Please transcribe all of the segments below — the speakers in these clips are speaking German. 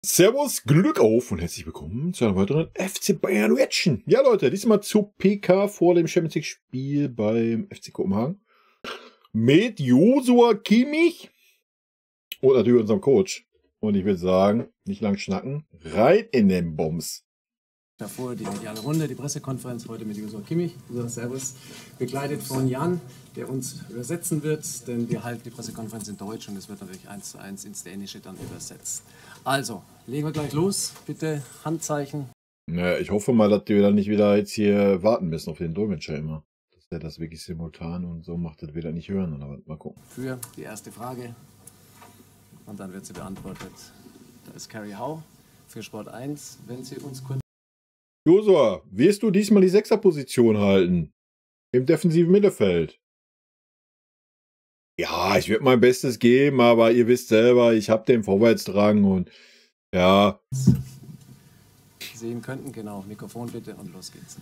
Servus, Glück auf und herzlich willkommen zu einer weiteren FC Bayern Reaction. Ja Leute, diesmal zu PK vor dem Champions League Spiel beim FC Kopenhagen. Mit Joshua Kimmich und natürlich unserem Coach. Und ich würde sagen, nicht lang schnacken, rein in den Bums. Davor die mediale Runde, die Pressekonferenz heute mit Joshua Kimmich, Servus, begleitet von Jan, der uns übersetzen wird, denn wir halten die Pressekonferenz in Deutsch und es wird natürlich 1:1 ins Dänische dann übersetzt. Also, legen wir gleich los, bitte Handzeichen. Naja, ich hoffe mal, dass wir dann nicht wieder jetzt hier warten müssen auf den Dolmetscher immer. Dass der das wirklich simultan und so macht, dass wir das nicht hören. Oder was? Mal gucken. Für die erste Frage und dann wird sie beantwortet. Da ist Carrie Howe für Sport 1, wenn Sie uns kurz... Joshua, wirst du diesmal die Sechserposition halten? Im defensiven Mittelfeld? Ja, ich werde mein Bestes geben, aber ihr wisst selber, ich habe den Vorwärtsdrang und ja. Sehen könnten, genau. Mikrofon bitte und los geht's.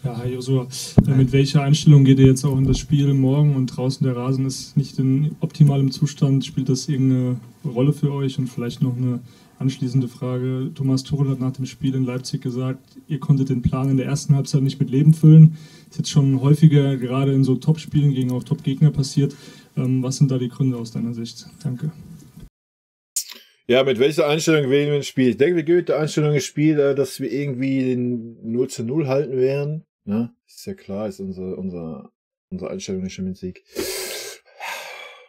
Ja, hi Joshua. Mit welcher Einstellung geht ihr jetzt auch in das Spiel morgen und draußen der Rasen ist nicht in optimalem Zustand? Spielt das irgendeine Rolle für euch? Und vielleicht noch eine anschließende Frage. Thomas Tuchel hat nach dem Spiel in Leipzig gesagt, ihr konntet den Plan in der ersten Halbzeit nicht mit Leben füllen. Ist jetzt schon häufiger gerade in so Top-Spielen gegen auch Top-Gegner passiert. Was sind da die Gründe aus deiner Sicht? Danke. Ja, mit welcher Einstellung wählen wir ein Spiel? Ich denke, wir gehen mit der Einstellung ins Spiel, dass wir irgendwie den 0:0 halten werden. Ne? Ist ja klar, ist unsere Einstellung in Champions League.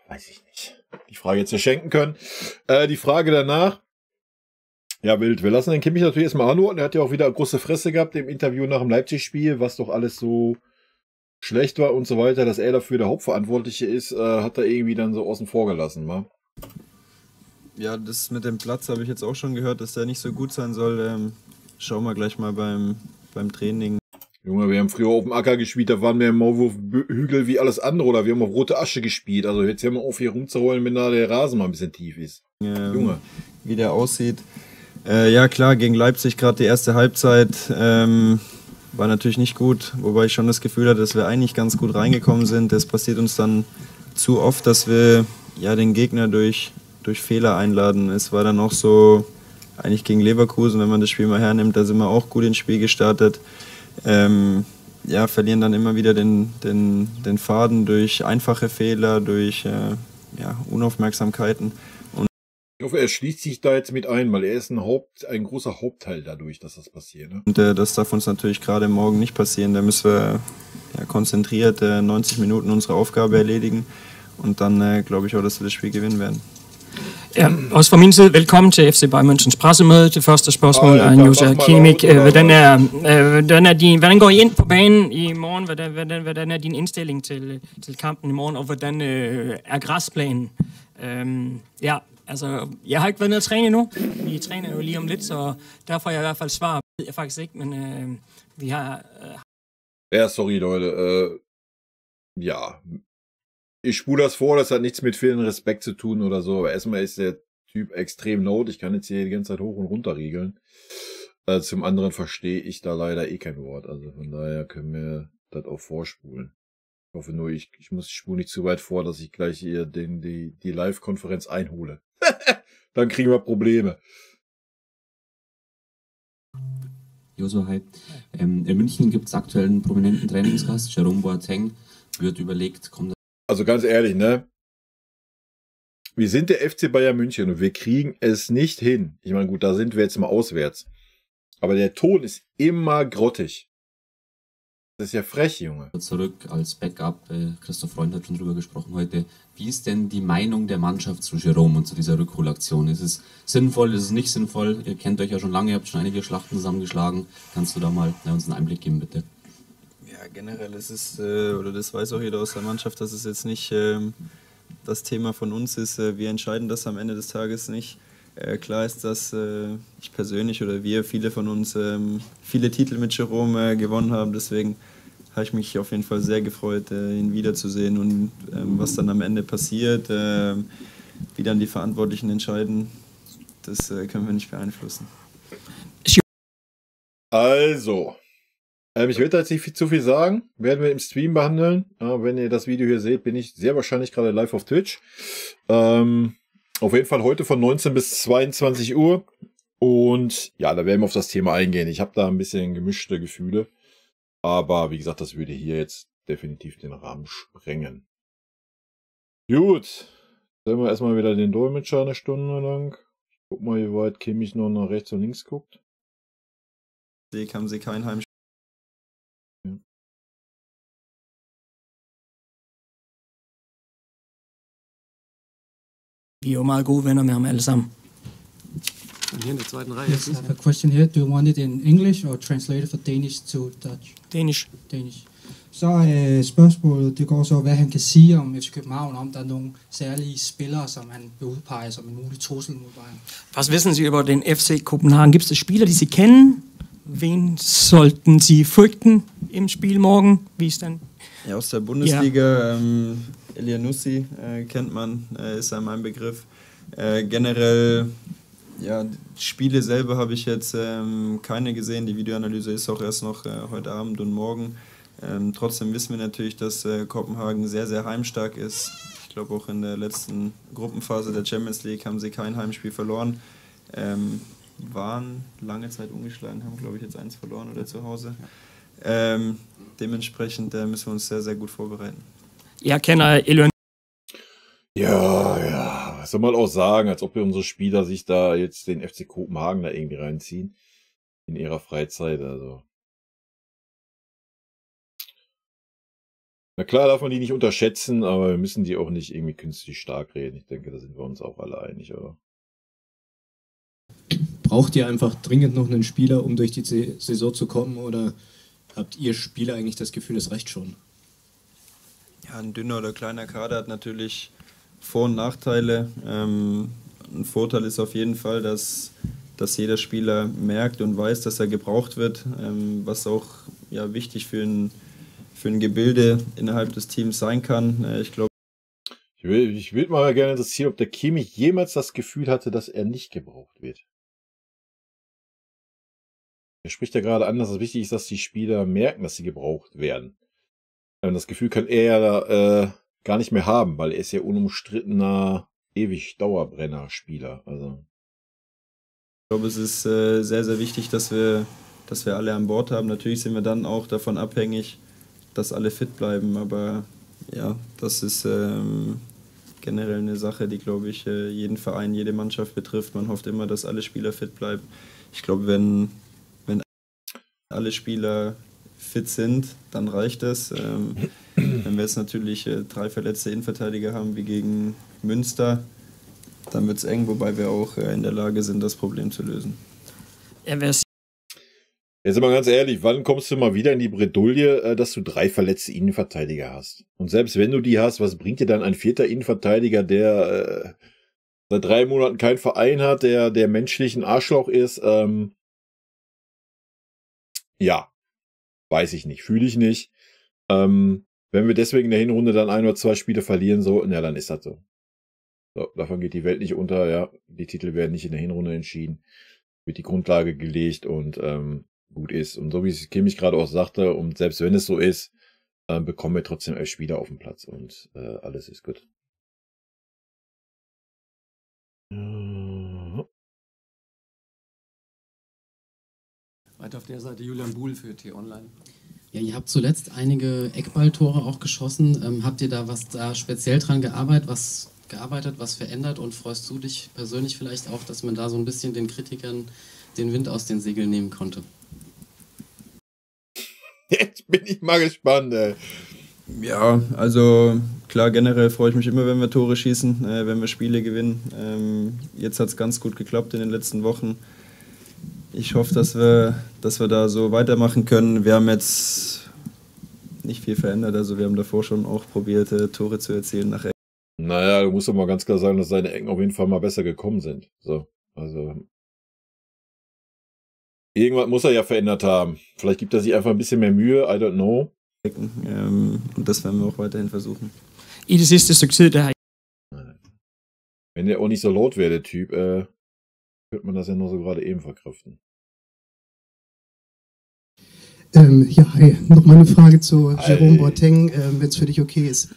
Weiß ich nicht. Die Frage jetzt verschenken können. Die Frage danach. Ja, wild. Wir lassen den Kimmich natürlich erstmal antworten. Er hat ja auch wieder große Fresse gehabt im Interview nach dem Leipzig-Spiel, was doch alles so schlecht war und so weiter, dass er dafür der Hauptverantwortliche ist, hat er irgendwie dann so außen vor gelassen, wa? Ja, das mit dem Platz habe ich jetzt auch schon gehört, dass der nicht so gut sein soll. Schauen wir gleich mal beim Training. Junge, wir haben früher auf dem Acker gespielt, da waren wir im Maulwurfhügel wie alles andere, oder wir haben auf rote Asche gespielt. Also jetzt hören wir auf, hier rumzurollen, wenn da der Rasen mal ein bisschen tief ist. Junge. Wie der aussieht. Ja klar, gegen Leipzig gerade die erste Halbzeit war natürlich nicht gut, wobei ich schon das Gefühl hatte, dass wir eigentlich ganz gut reingekommen sind. Das passiert uns dann zu oft, dass wir ja den Gegner durch Fehler einladen. Es war dann auch so, eigentlich gegen Leverkusen, wenn man das Spiel mal hernimmt, da sind wir auch gut ins Spiel gestartet. Ja, verlieren dann immer wieder den Faden durch einfache Fehler, durch Unaufmerksamkeiten. Ich hoffe, er schließt sich da jetzt mit ein, weil er ist ein großer Hauptteil dadurch, dass das passiert. Ne? Und das darf uns natürlich gerade morgen nicht passieren. Da müssen wir konzentriert 90 Minuten unsere Aufgabe erledigen und dann glaube ich auch, dass wir das Spiel gewinnen werden. Ja, også fra min side, velkommen til FC Bayern Münchens pressemøde. Det første spørgsmål er Joshua Kimmich. Hvordan går I ind på banen i morgen? Hvordan er din indstilling til kampen i morgen, og hvordan er græsplanen? Ja, altså, jeg har ikke været nede at træne endnu. Vi træner jo lige om lidt, så derfor er jeg i hvert fald svar. Det ved jeg faktisk ikke, men vi har... Ja, sorry Leute. Ja, ich spule das vor, das hat nichts mit fehlendem Respekt zu tun oder so. Aber erstmal ist der Typ extrem laut. Ich kann jetzt hier die ganze Zeit hoch und runter regeln. Zum anderen verstehe ich da leider eh kein Wort. Also von daher können wir das auch vorspulen. Ich hoffe nur, ich spule nicht zu weit vor, dass ich gleich hier die Live-Konferenz einhole. Dann kriegen wir Probleme. Joshua, hi. In München gibt es aktuell einen prominenten Trainingsgast, Jerome Boateng. Wird überlegt, kommt... Also ganz ehrlich, ne? Wir sind der FC Bayern München und wir kriegen es nicht hin. Ich meine, gut, da sind wir jetzt mal auswärts. Aber der Ton ist immer grottig. Das ist ja frech, Junge. Zurück als Backup, Christoph Freund hat schon drüber gesprochen heute. Wie ist denn die Meinung der Mannschaft zu Jerome und zu dieser Rückholaktion? Ist es sinnvoll, ist es nicht sinnvoll? Ihr kennt euch ja schon lange, ihr habt schon einige Schlachten zusammengeschlagen. Kannst du da mal uns einen Einblick geben, bitte? Ja, generell ist es, oder das weiß auch jeder aus der Mannschaft, dass es jetzt nicht das Thema von uns ist. Wir entscheiden das am Ende des Tages nicht. Klar ist, dass ich persönlich oder wir, viele von uns, viele Titel mit Jerome gewonnen haben. Deswegen habe ich mich auf jeden Fall sehr gefreut, ihn wiederzusehen. Und was dann am Ende passiert, wie dann die Verantwortlichen entscheiden, das können wir nicht beeinflussen. Also, ich werde jetzt nicht zu viel sagen. Werden wir im Stream behandeln. Wenn ihr das Video hier seht, bin ich sehr wahrscheinlich gerade live auf Twitch. Auf jeden Fall heute von 19 bis 22 Uhr. Und ja, da werden wir auf das Thema eingehen. Ich habe da ein bisschen gemischte Gefühle. Aber wie gesagt, das würde hier jetzt definitiv den Rahmen sprengen. Gut. Sehen wir erstmal wieder den Dolmetscher eine Stunde lang. Guck mal, wie weit Kimmich noch nach rechts und links guckt. Haben sie kein Heimspiel. Vi er jo meget gode venner med ham alle sammen. Und hier in der zweiten Reihe. Yes, I have a question here. Do you want it in English or translated from Danish to Dutch? Danish. Danish. Så spørgsmålet, det går så, hvad han kan sige om FC København, om der er nogle særlige spillere, som han vil udpege som en mulig trussel mod Bayern. Was wissen Sie über den FC Kopenhagen? Gibt es Spieler, die Sie kennen? Wen sollten Sie fürchten im Spiel morgen? Wie ist denn? Ja, aus der Bundesliga, Elianussi kennt man, ist ja mein Begriff. Generell, ja, Spiele selber habe ich jetzt keine gesehen. Die Videoanalyse ist auch erst noch heute Abend und morgen. Trotzdem wissen wir natürlich, dass Kopenhagen sehr, sehr heimstark ist. Ich glaube auch in der letzten Gruppenphase der Champions League haben sie kein Heimspiel verloren. Waren lange Zeit ungeschlagen, haben glaube ich jetzt 1 verloren oder zu Hause. Dementsprechend müssen wir uns sehr, sehr gut vorbereiten. Jeg kender Elion. Ja, was soll man auch sagen, als ob unsere Spieler sich da jetzt den FC Kopenhagen da irgendwie reinziehen. In ihrer Freizeit, also. Na klar darf man die nicht unterschätzen, aber wir müssen die auch nicht irgendwie künstlich stark reden. Ich denke, da sind wir uns auch alle einig, oder? Braucht ihr einfach dringend noch einen Spieler, um durch die Saison zu kommen, oder habt ihr Spieler eigentlich das Gefühl, es reicht schon? Ja, ein dünner oder kleiner Kader hat natürlich Vor- und Nachteile. Ein Vorteil ist auf jeden Fall, dass jeder Spieler merkt und weiß, dass er gebraucht wird, was auch ja, wichtig für ein Gebilde innerhalb des Teams sein kann. Ich glaube, ich würde mal gerne interessieren, ob der Kimmich jemals das Gefühl hatte, dass er nicht gebraucht wird. Er spricht ja gerade an, dass es wichtig ist, dass die Spieler merken, dass sie gebraucht werden. Das Gefühl kann er ja gar nicht mehr haben, weil er ist ja unumstrittener, ewig Dauerbrenner-Spieler. Also. Ich glaube, es ist sehr, sehr wichtig, dass wir alle an Bord haben. Natürlich sind wir dann auch davon abhängig, dass alle fit bleiben, aber ja, das ist generell eine Sache, die, glaube ich, jeden Verein, jede Mannschaft betrifft. Man hofft immer, dass alle Spieler fit bleiben. Ich glaube, wenn alle Spieler fit sind, dann reicht es. Wenn wir jetzt natürlich 3 verletzte Innenverteidiger haben wie gegen Münster, dann wird es eng, wobei wir auch in der Lage sind, das Problem zu lösen. Jetzt mal ganz ehrlich, wann kommst du mal wieder in die Bredouille, dass du 3 verletzte Innenverteidiger hast? Und selbst wenn du die hast, was bringt dir dann ein 4. Innenverteidiger, der seit 3 Monaten keinen Verein hat, der menschlich ein Arschloch ist? Ja, weiß ich nicht, fühle ich nicht. Wenn wir deswegen in der Hinrunde dann 1 oder 2 Spiele verlieren sollten, ja, dann ist das so. So, davon geht die Welt nicht unter, ja. Die Titel werden nicht in der Hinrunde entschieden. Wird die Grundlage gelegt und gut ist. Und so wie es Kimmich gerade auch sagte, und selbst wenn es so ist, bekommen wir trotzdem 11 Spieler auf dem Platz und alles ist gut. Weiter auf der Seite Julian Buhl für T-Online. Ja, ihr habt zuletzt einige Eckballtore auch geschossen. Habt ihr da speziell dran gearbeitet, was verändert, und freust du dich persönlich vielleicht auch, dass man da so ein bisschen den Kritikern den Wind aus den Segeln nehmen konnte? Jetzt bin ich mal gespannt, ey. Ja, also klar, generell freue ich mich immer, wenn wir Tore schießen, wenn wir Spiele gewinnen. Jetzt hat es ganz gut geklappt in den letzten Wochen. Ich hoffe, dass wir da so weitermachen können. Wir haben jetzt nicht viel verändert, also wir haben davor schon auch probiert, Tore zu erzielen nach Ecken. Naja, du musst doch mal ganz klar sagen, dass seine Ecken auf jeden Fall mal besser gekommen sind. So, also irgendwas muss er ja verändert haben. Vielleicht gibt er sich einfach ein bisschen mehr Mühe, I don't know. Und das werden wir auch weiterhin versuchen. I det sidste stykke tid, der har Wenn der auch nicht so laut wäre, der Typ, könnte man das ja nur so gerade eben verkraften. Ja, hi. Nochmal eine Frage zu Jerome Boateng, wenn es für dich okay ist.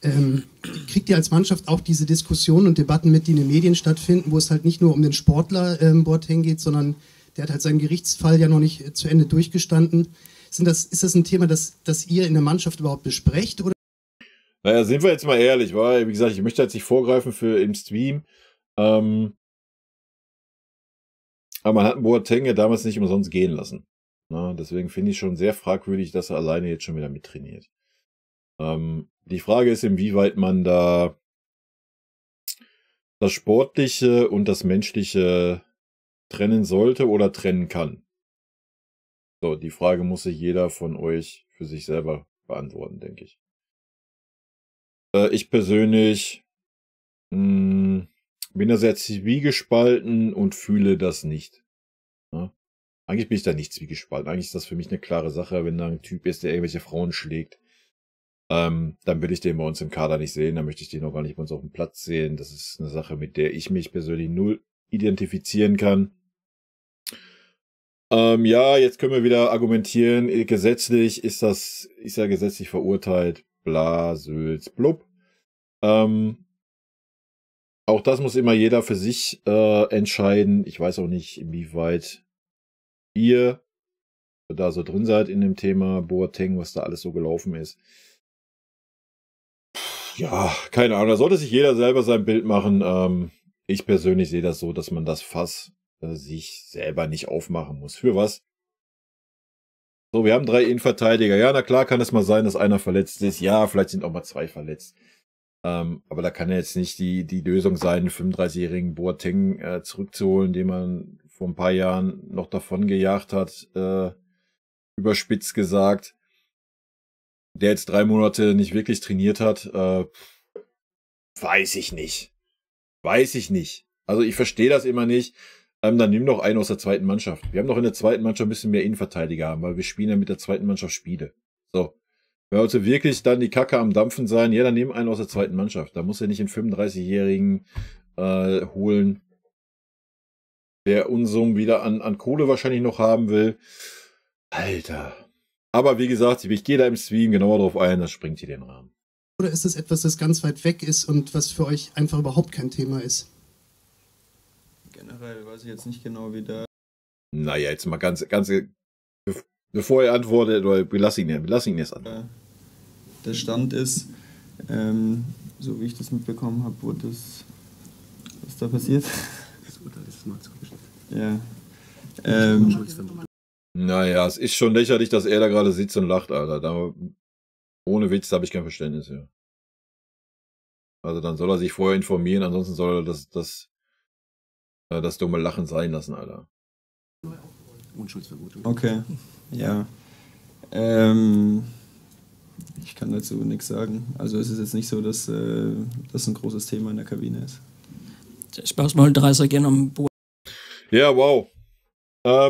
Kriegt ihr als Mannschaft auch diese Diskussionen und Debatten mit, die in den Medien stattfinden, wo es halt nicht nur um den Sportler Boateng geht, sondern der hat halt seinen Gerichtsfall ja noch nicht zu Ende durchgestanden. Ist das ein Thema, das ihr in der Mannschaft überhaupt besprecht? Oder? Naja, sind wir jetzt mal ehrlich, weil, wie gesagt, ich möchte jetzt nicht vorgreifen für im Stream. Aber man hat Boateng ja damals nicht umsonst gehen lassen. Na, deswegen finde ich schon sehr fragwürdig, dass er alleine jetzt schon wieder mittrainiert. Die Frage ist, inwieweit man da das Sportliche und das Menschliche trennen sollte oder trennen kann. So, die Frage muss sich jeder von euch für sich selber beantworten, denke ich. Ich persönlich bin da sehr zwiegespalten und fühle das nicht. Ja? Eigentlich bin ich da nicht zwiegespalten. Eigentlich ist das für mich eine klare Sache, wenn da ein Typ ist, der irgendwelche Frauen schlägt. Dann will ich den bei uns im Kader nicht sehen, dann möchte ich den auch gar nicht bei uns auf dem Platz sehen. Das ist eine Sache, mit der ich mich persönlich null identifizieren kann. Ja, jetzt können wir wieder argumentieren, gesetzlich ist ja gesetzlich verurteilt, bla, Sülz, blub. Auch das muss immer jeder für sich entscheiden. Ich weiß auch nicht, inwieweit ihr da so drin seid in dem Thema Boateng, was da alles so gelaufen ist. Ja, keine Ahnung, da sollte sich jeder selber sein Bild machen. Ich persönlich sehe das so, dass man das Fass sich selber nicht aufmachen muss. Für was? So, wir haben 3 Innenverteidiger. Ja, na klar kann es mal sein, dass einer verletzt ist. Ja, vielleicht sind auch mal 2 verletzt. Aber da kann ja jetzt nicht die Lösung sein, einen 35-jährigen Boateng zurückzuholen, den man vor ein paar Jahren noch davon gejagt hat, überspitzt gesagt, der jetzt 3 Monate nicht wirklich trainiert hat. Weiß ich nicht. Also ich verstehe das immer nicht. Dann nimm doch einen aus der zweiten Mannschaft. Wir haben doch in der zweiten Mannschaft ein bisschen mehr Innenverteidiger haben, weil wir spielen ja mit der zweiten Mannschaft Spiele. So. Wenn also wirklich dann die Kacke am Dampfen sein, ja, dann nehmen einen aus der zweiten Mannschaft. Da muss er nicht einen 35-Jährigen holen, der Unsummen wieder an Kohle wahrscheinlich noch haben will. Alter. Aber wie gesagt, ich gehe da im Stream genauer drauf ein, das springt hier den Rahmen. Oder ist das etwas, das ganz weit weg ist und was für euch einfach überhaupt kein Thema ist? Generell weiß ich jetzt nicht genau, wie da... Naja, jetzt mal ganz bevor er antwortet, oder wir lassen ihn erst an. Der Stand ist, so wie ich das mitbekommen habe, wurde das... Was da passiert? Das Urteil ist mal zugestellt. Ja. Naja, es ist schon lächerlich, dass er da gerade sitzt und lacht, Alter. Ohne Witz, da habe ich kein Verständnis, ja. Also dann soll er sich vorher informieren, ansonsten soll er das dumme Lachen sein lassen, Alter. Unschuldsvermutung. Okay, ja. Ich kann dazu nichts sagen. Also es ist jetzt nicht so, dass das ein großes Thema in der Kabine ist. Spørgsmål drejer sig igen om Ja, wow.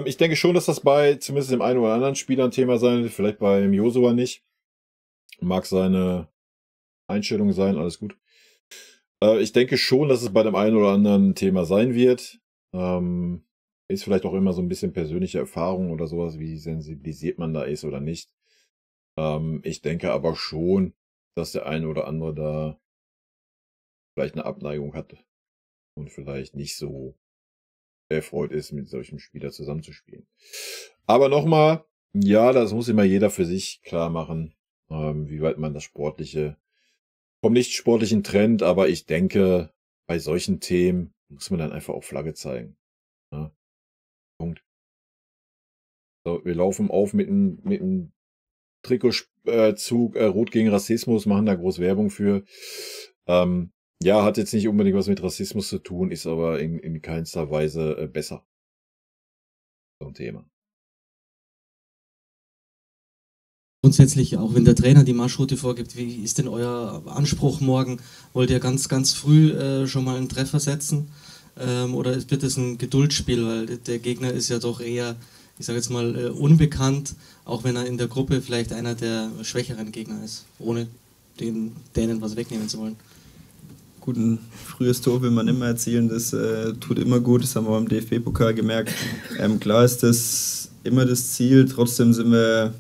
Ich denke schon, dass das bei zumindest dem einen oder anderen Spieler ein Thema sein wird. Vielleicht beim Josua nicht. Mag seine Einstellung sein, alles gut. Ich denke schon, dass es bei dem einen oder anderen ein Thema sein wird. Ist vielleicht auch immer so ein bisschen persönliche Erfahrung oder sowas, wie sensibilisiert man da ist oder nicht. Ich denke aber schon, dass der eine oder andere da vielleicht eine Abneigung hat und vielleicht nicht so erfreut ist, mit solchen Spieler zusammenzuspielen. Aber nochmal, ja, das muss immer jeder für sich klar machen, wie weit man das Sportliche vom nicht-sportlichen Trend, aber ich denke, bei solchen Themen muss man dann einfach auch Flagge zeigen. Ja. Punkt. So, wir laufen auf mit einem Trikotzug Rot gegen Rassismus, machen da groß Werbung für. Ja, hat jetzt nicht unbedingt was mit Rassismus zu tun, ist aber in keinster Weise besser. So ein Thema. Grundsätzlich, auch wenn der Trainer die Marschroute vorgibt, wie ist denn euer Anspruch morgen? Wollt ihr ganz früh schon mal einen Treffer setzen? Oder wird es ein Geduldsspiel? Weil der Gegner ist ja doch eher, ich sage jetzt mal, unbekannt, auch wenn er in der Gruppe vielleicht einer der schwächeren Gegner ist, ohne den Dänen was wegnehmen zu wollen. Gut, ein frühes Tor will man immer erzielen, das tut immer gut, das haben wir im DFB-Pokal gemerkt. Klar ist das immer das Ziel, trotzdem sind wir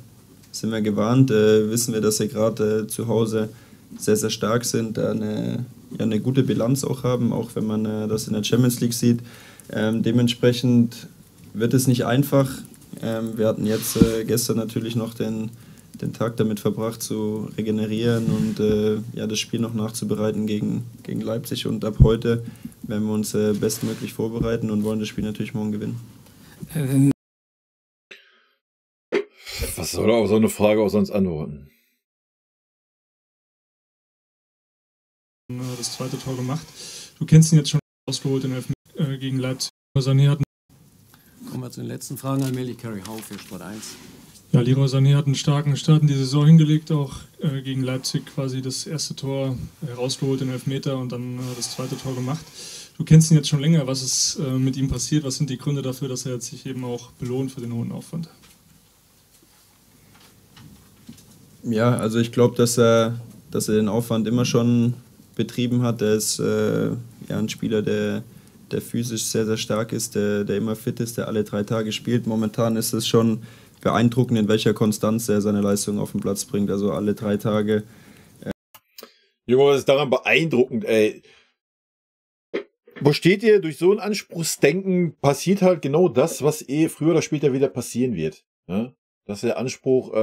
gewarnt, wissen wir, dass ihr gerade zu Hause sehr, sehr stark sind, da eine gute Bilanz auch haben, auch wenn man das in der Champions League sieht. Dementsprechend wird es nicht einfach. Wir hatten jetzt gestern natürlich noch den Tag damit verbracht, zu regenerieren und das Spiel noch nachzubereiten gegen Leipzig. Und ab heute werden wir uns bestmöglich vorbereiten und wollen das Spiel natürlich morgen gewinnen. Was soll er auf so eine Frage auch sonst antworten? Das zweite Tor gemacht. Du kennst ihn jetzt schon ausgeholt in Elfmeter gegen Leipzig. Sané hat Kommen wir zu den letzten Fragen allmählich. Carrie Howe für Sport 1. Ja, Leroy Sané hat einen starken Start in die Saison hingelegt, auch gegen Leipzig quasi das erste Tor herausgeholt in Elfmeter und dann das zweite Tor gemacht. Du kennst ihn jetzt schon länger. Was ist mit ihm passiert? Was sind die Gründe dafür, dass er jetzt sich eben auch belohnt für den hohen Aufwand? Ja, also ich glaube, dass er den Aufwand immer schon betrieben hat. Er ist ein Spieler, der physisch sehr, sehr stark ist, der immer fit ist, der alle 3 Tage spielt. Momentan ist es schon beeindruckend, in welcher Konstanz er seine Leistung auf den Platz bringt. Also alle 3 Tage. Junge, was ist daran beeindruckend, ey? Wo steht ihr? Durch so ein Anspruchsdenken passiert halt genau das, was früher oder später wieder passieren wird. Ja? Dass der Anspruch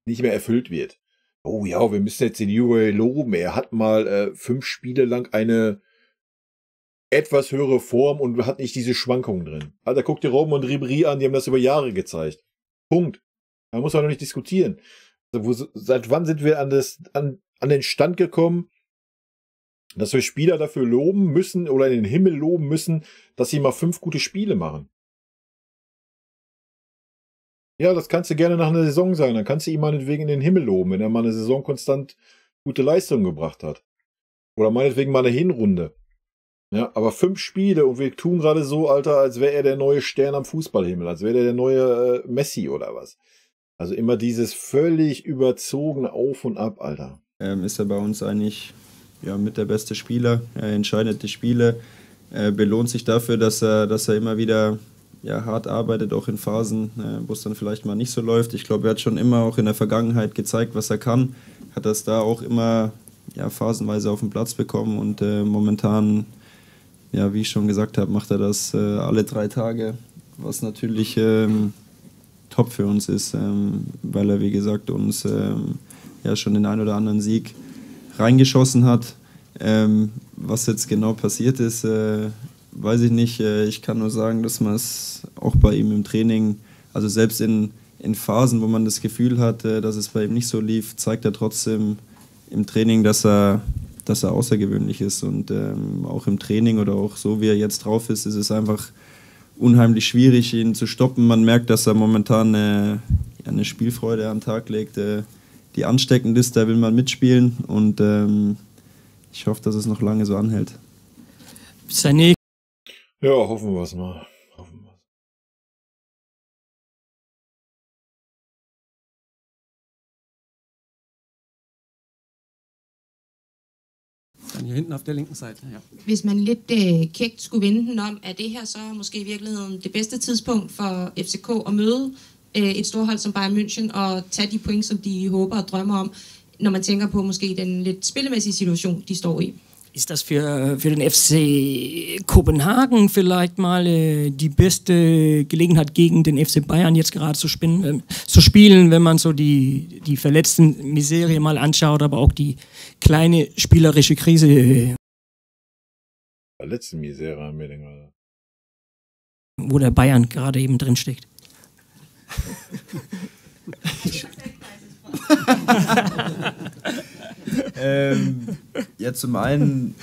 nicht mehr erfüllt wird. Oh ja, wir müssen jetzt den Leroy loben. Er hat mal 5 Spiele lang eine etwas höhere Form und hat nicht diese Schwankungen drin. Alter, guck dir Robben und Ribéry an, die haben das über Jahre gezeigt. Punkt. Da muss man noch nicht diskutieren. Also seit wann sind wir an den Stand gekommen, dass wir Spieler dafür loben müssen oder in den Himmel loben müssen, dass sie mal 5 gute Spiele machen? Ja, das kannst du gerne nach einer Saison sagen. Dann kannst du ihn meinetwegen in den Himmel loben, wenn er mal eine Saison konstant gute Leistungen gebracht hat. Oder meinetwegen mal eine Hinrunde. Ja, aber 5 Spiele und wir tun gerade so, Alter, als wäre er der neue Stern am Fußballhimmel, als wäre er der neue Messi oder was. Also immer dieses völlig überzogene Auf und Ab, Alter. Ist er bei uns eigentlich mit der beste Spieler. Er entscheidet die Spiele, belohnt sich dafür, dass er immer wieder hart arbeitet, auch in Phasen, wo es dann vielleicht mal nicht so läuft. Ich glaube, er hat schon immer auch in der Vergangenheit gezeigt, was er kann. Hat das da auch immer phasenweise auf den Platz bekommen und momentan, wie ich schon gesagt habe, macht er das alle 3 Tage, was natürlich top für uns ist, weil er, wie gesagt, uns schon den einen oder anderen Sieg reingeschossen hat. Was jetzt genau passiert ist, weiß ich nicht. Ich kann nur sagen, dass man es auch bei ihm im Training, also selbst in Phasen, wo man das Gefühl hat, dass es bei ihm nicht so lief, zeigt er trotzdem im Training, dass er außergewöhnlich ist. Und auch im Training oder auch so, wie er jetzt drauf ist es einfach unheimlich schwierig, ihn zu stoppen. Man merkt, dass er momentan eine Spielfreude an den Tag legt, die ansteckend ist, da will man mitspielen. Und ich hoffe, dass es noch lange so anhält. Sané. Ja, hoffen wir es mal. Dann hier hinten auf der linken Seite, ja. Hvis man lidt kægt skulle vende den om, er det her så måske i virkeligheden det bedste tidspunkt for FCK at møde et storhold som Bayern München og tage de point, som de håber og drømmer om, når man tænker på måske den lidt spillemæssige situation, de står i? Ist das für den FC Kopenhagen vielleicht mal die beste Gelegenheit gegen den FC Bayern jetzt gerade zu spielen, wenn man so die verletzten Miserie mal anschaut, aber auch die kleine spielerische Krise. Verletzten Miserie haben wir denn gerade. Wo der Bayern gerade eben drin steckt. Zum einen,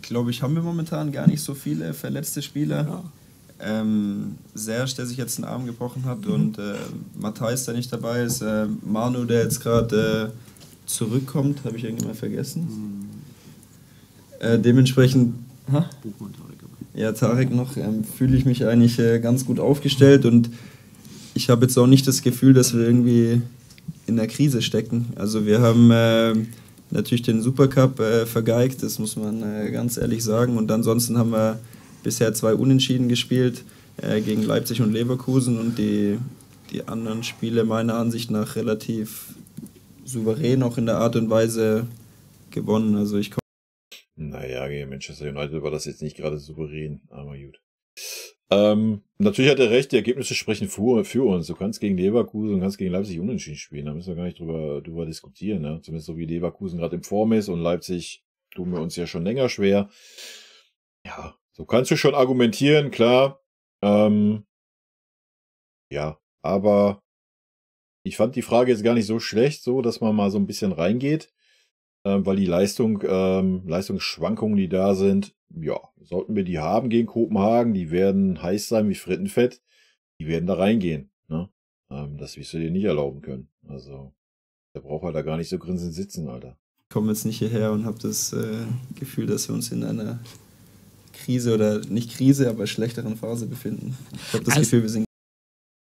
glaube ich, haben wir momentan gar nicht so viele verletzte Spieler. Ja. Serge, der sich jetzt den Arm gebrochen hat und Matthijs, der nicht dabei ist. Manu, der jetzt gerade zurückkommt, habe ich irgendwann mal vergessen. Dementsprechend, Tarek noch, fühle ich mich eigentlich ganz gut aufgestellt und ich habe jetzt auch nicht das Gefühl, dass wir irgendwie in der Krise stecken. Also wir haben natürlich den Supercup vergeigt, das muss man ganz ehrlich sagen. Und ansonsten haben wir bisher 2 Unentschieden gespielt gegen Leipzig und Leverkusen und die anderen Spiele meiner Ansicht nach relativ souverän, auch in der Art und Weise, gewonnen. Also ich Naja, gegen Manchester United war das jetzt nicht gerade souverän, aber gut. Natürlich hat er recht, die Ergebnisse sprechen für uns. Du kannst gegen Leverkusen und kannst gegen Leipzig unentschieden spielen. Da müssen wir gar nicht drüber diskutieren. Ne? Zumindest so wie Leverkusen gerade in Form ist und Leipzig tun wir uns ja schon länger schwer. Ja, so kannst du schon argumentieren, klar. Ja, aber ich fand die Frage jetzt gar nicht so schlecht, so dass man mal so ein bisschen reingeht, weil die Leistungsschwankungen, die da sind, ja, sollten wir die haben gegen Kopenhagen, die werden heiß sein wie Frittenfett, die werden da reingehen. Ne? Das wirst du dir nicht erlauben können. Also, der braucht halt da gar nicht so grinsend sitzen, Alter. Ich komme jetzt nicht hierher und habe das Gefühl, dass wir uns in einer Krise oder nicht Krise, aber schlechteren Phase befinden. Ich habe das Gefühl, wir sind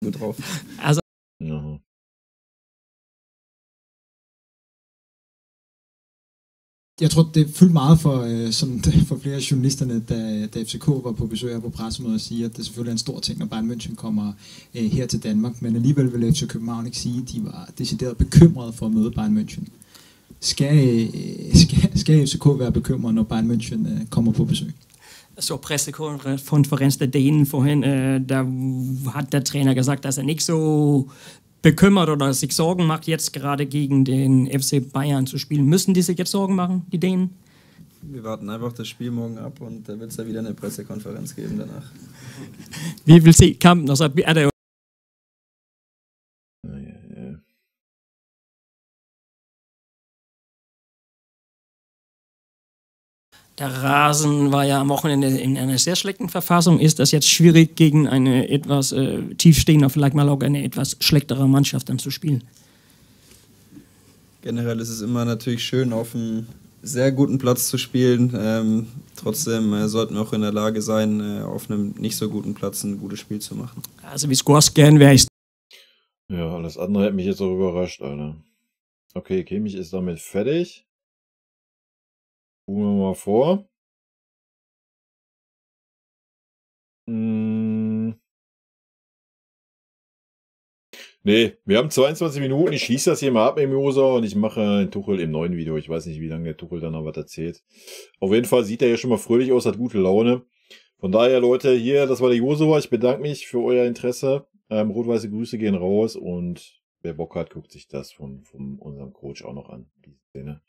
gut drauf. Altså, Ja. Jeg tror, det fyldte meget for flere af journalisterne, da FCK var på besøg her på pressemødet, at sige, at det selvfølgelig er en stor ting, når Bayern München kommer her til Danmark. Men alligevel vil FC København ikke sige, at de var decideret bekymrede for at møde Bayern München. Skal FCK være bekymret, når Bayern München kommer på besøg? so Pressekonferenz der Dänen vorhin, da hat der Trainer gesagt, dass er nicht so bekümmert oder sich Sorgen macht, jetzt gerade gegen den FC Bayern zu spielen. Müssen die sich jetzt Sorgen machen, die Dänen? Wir warten einfach das Spiel morgen ab und da wird es ja wieder eine Pressekonferenz geben danach. Vi vil se kampen, og så er der jo Der Rasen war ja am Wochenende in einer sehr schlechten Verfassung. Ist das jetzt schwierig, gegen eine etwas tiefstehende, vielleicht mal auch eine etwas schlechtere Mannschaft dann zu spielen? Generell ist es immer natürlich schön, auf einem sehr guten Platz zu spielen. Trotzdem sollten wir auch in der Lage sein, auf einem nicht so guten Platz ein gutes Spiel zu machen. Also wie Squash gern wäre ich. Ja, alles andere hätte mich jetzt auch überrascht, Alter. Okay, Kimmich ist damit fertig. Gucken wir mal vor. Nee, wir haben 22 Minuten. Ich schließe das hier mal ab, Mimosa, und ich mache einen Tuchel im neuen Video. Ich weiß nicht, wie lange der Tuchel dann noch was erzählt. Auf jeden Fall sieht er ja schon mal fröhlich aus, hat gute Laune. Von daher, Leute, hier, das war der Josua. Ich bedanke mich für euer Interesse. Rot-weiße Grüße gehen raus und wer Bock hat, guckt sich das von unserem Coach auch noch an. Die Szene.